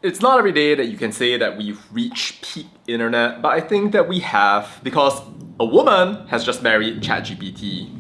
It's not every day that you can say that we've reached peak internet, but I think that we have because a woman has just married ChatGPT.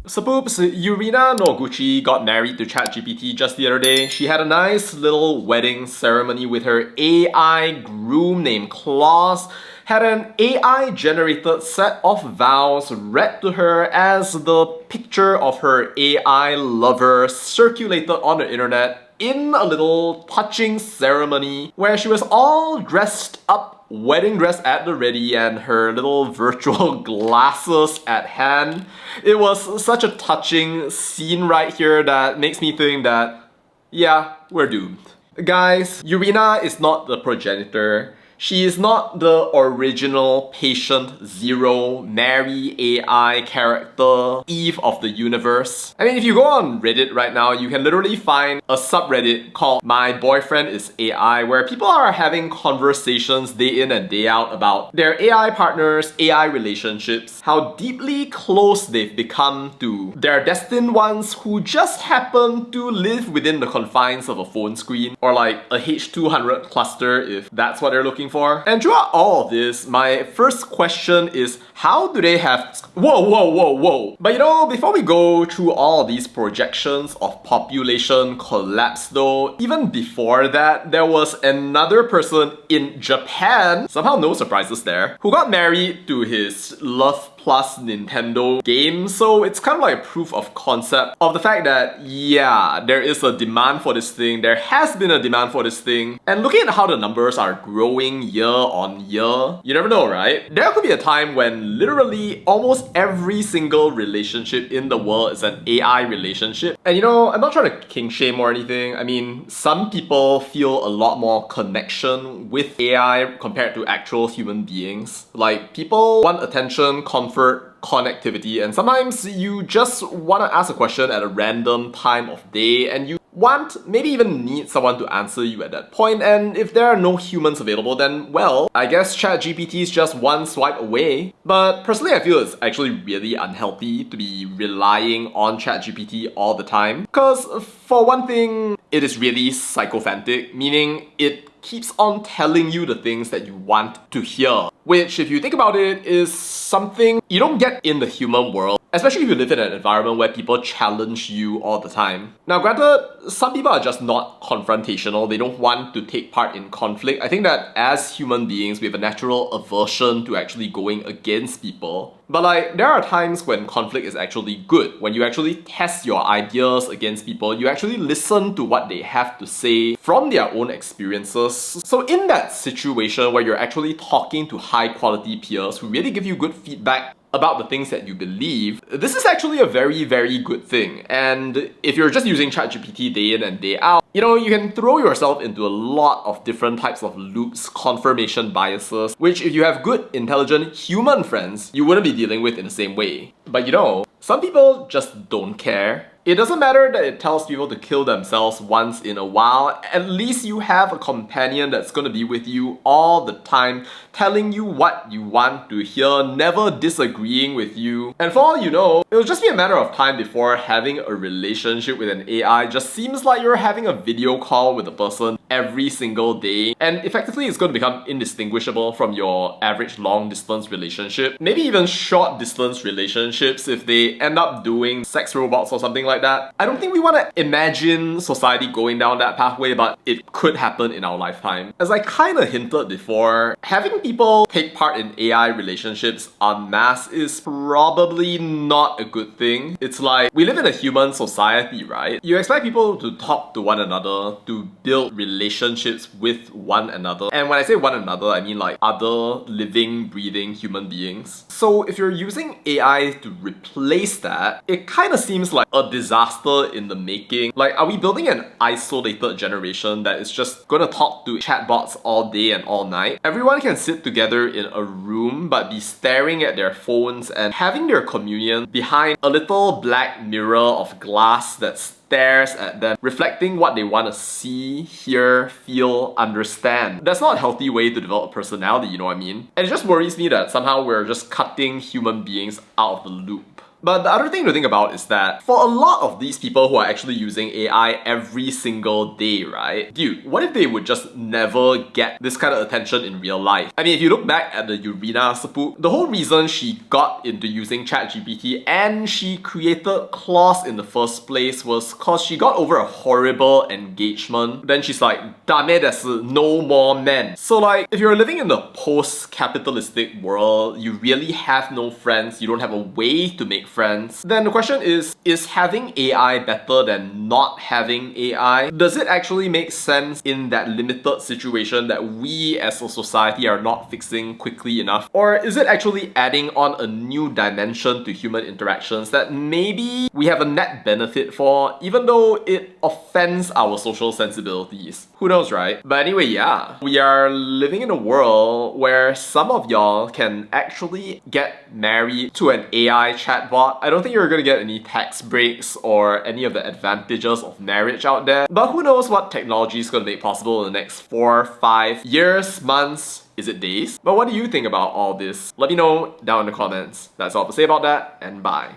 So poops, Yurina Noguchi got married to ChatGPT just the other day. She had a nice little wedding ceremony with her AI groom named Klaus, had an AI-generated set of vows read to her as the picture of her AI lover circulated on the internet in a little touching ceremony where she was all dressed up, wedding dress at the ready and her little virtual glasses at hand. It was such a touching scene right here that makes me think that, yeah, we're doomed. Guys, Yurina is not the progenitor. She is not the original patient zero, Mary AI character, Eve of the universe. I mean, if you go on Reddit right now, you can literally find a subreddit called My Boyfriend is AI, where people are having conversations day in and day out about their AI partners, AI relationships, how deeply close they've become to their destined ones who just happen to live within the confines of a phone screen, or like a H200 cluster if that's what they're looking for. And throughout all of this, my first question is, how do they have... Whoa. But you know, before we go through all of these projections of population collapse though, even before that, there was another person in Japan, somehow no surprises there, who got married to his Love Plus Nintendo game. So it's kind of like a proof of concept of the fact that, yeah, there is a demand for this thing, there has been a demand for this thing, and looking at how the numbers are growing year on year, you never know, right? There could be a time when literally almost every single relationship in the world is an AI relationship. And you know, I'm not trying to kink shame or anything. I mean, some people feel a lot more connection with AI compared to actual human beings. Like, people want attention, comfort, connectivity, and sometimes you just want to ask a question at a random time of day and you want, maybe even need someone to answer you at that point, and if there are no humans available, then well, I guess ChatGPT is just one swipe away. But personally, I feel it's actually really unhealthy to be relying on ChatGPT all the time, because for one thing, it is really sycophantic, meaning it keeps on telling you the things that you want to hear, which, if you think about it, is something you don't get in the human world, especially if you live in an environment where people challenge you all the time. Now granted, some people are just not confrontational, they don't want to take part in conflict. I think that as human beings, we have a natural aversion to actually going against people. But like, there are times when conflict is actually good, when you actually test your ideas against people, you actually listen to what they have to say from their own experiences. So in that situation where you're actually talking to high quality peers who really give you good feedback about the things that you believe, this is actually a very, very good thing. And if you're just using ChatGPT day in and day out, you know, you can throw yourself into a lot of different types of loops, confirmation biases, which if you have good, intelligent human friends, you wouldn't be dealing with in the same way. But you know, some people just don't care. It doesn't matter that it tells people to kill themselves once in a while, at least you have a companion that's gonna be with you all the time, telling you what you want to hear, never disagreeing with you. And for all you know, it'll just be a matter of time before having a relationship with an AI just seems like you're having a video call with a person every single day, and effectively it's going to become indistinguishable from your average long distance relationship, maybe even short distance relationships if they end up doing sex robots or something like that. I don't think we want to imagine society going down that pathway, but it could happen in our lifetime. As I kind of hinted before, having people take part in AI relationships en masse is probably not a good thing. It's like, we live in a human society, right? You expect people to talk to one another, to build relationships with one another. And when I say one another, I mean like other living, breathing human beings. So if you're using AI to replace that, it kind of seems like a disaster in the making. Like, are we building an isolated generation that is just gonna talk to chatbots all day and all night? Everyone can sit together in a room but be staring at their phones and having their communion behind a little black mirror of glass that stares at them, reflecting what they want to see, hear, feel, understand. That's not a healthy way to develop personality, you know what I mean? And it just worries me that somehow we're just cutting human beings out of the loop. But the other thing to think about is that for a lot of these people who are actually using AI every single day, right? Dude, what if they would just never get this kind of attention in real life? I mean, if you look back at the Yurina seppuku, the whole reason she got into using ChatGPT and she created Klaus in the first place was cause she got over a horrible engagement. Then she's like, ダメです, no more men. So like, if you're living in the post-capitalistic world, you really have no friends, you don't have a way to make friends, then the question is having AI better than not having AI? Does it actually make sense in that limited situation that we as a society are not fixing quickly enough? Or is it actually adding on a new dimension to human interactions that maybe we have a net benefit for, even though it offends our social sensibilities? Who knows, right? But anyway, yeah, we are living in a world where some of y'all can actually get married to an AI chatbot. I don't think you're gonna get any tax breaks or any of the advantages of marriage out there, but who knows what technology is gonna make possible in the next 4, 5 years, months, is it days? But what do you think about all this? Let me know down in the comments. That's all to say about that, and bye.